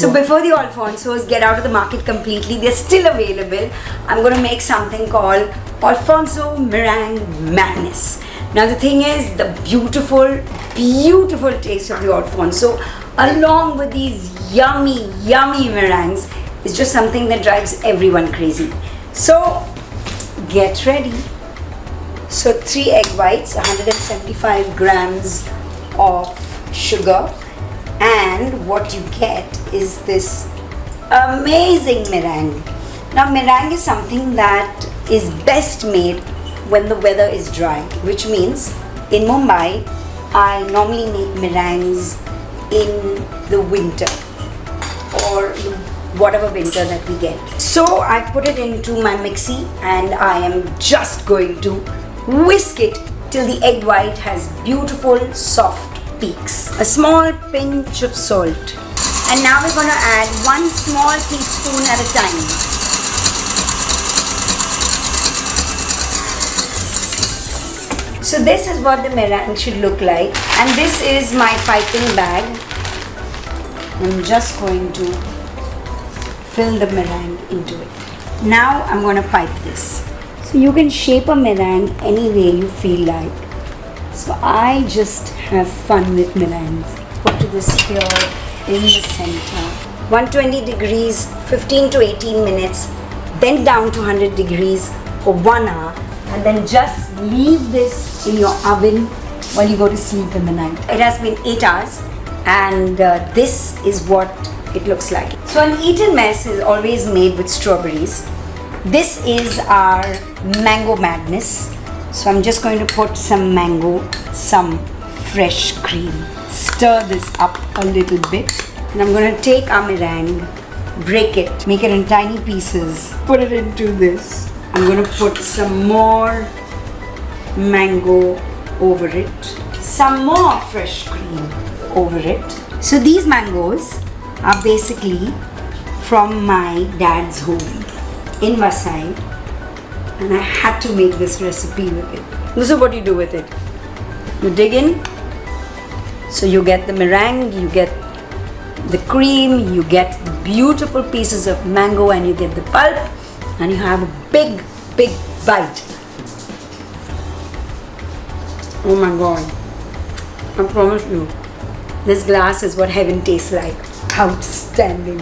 So before the Alphonsos get out of the market completely, they're still available. I'm going to make something called Alphonso Meringue Madness. Now the thing is, the beautiful taste of the Alphonso along with these yummy meringues is just something that drives everyone crazy. So get ready. So 3 egg whites, 175 grams of sugar, and what you get is this amazing meringue. Now meringue is something that is best made when the weather is dry, which means in Mumbai I normally make meringues in the winter or whatever winter that we get. So I put it into my mixie and I am just going to whisk it till the egg white has beautiful soft peaks. A small pinch of salt, and now we're going to add 1 small teaspoon at a time. So this is what the meringue should look like, and this is my piping bag. I'm just going to fill the meringue into it. Now I'm going to pipe this. So you can shape a meringue any way you feel like. So I just have fun with meringues. Put this here in the center. 120 degrees, 15 to 18 minutes. Then down to 100 degrees for 1 hour. And then just leave this in your oven while you go to sleep in the night. It has been 8 hours and this is what it looks like. So an Eton mess is always made with strawberries. This is our mango madness. So I'm just going to put some mango, some fresh cream. Stir this up a little bit. And I'm going to take our meringue, break it, make it in tiny pieces, put it into this. I'm going to put some more mango over it, some more fresh cream over it. So these mangoes are basically from my dad's home in Vasai, and I had to make this recipe with it. This is what you do with it. You dig in, so you get the meringue, you get the cream, you get the beautiful pieces of mango, and you get the pulp, and you have a big bite. Oh my god, I promise you, this glass is what heaven tastes like. Outstanding.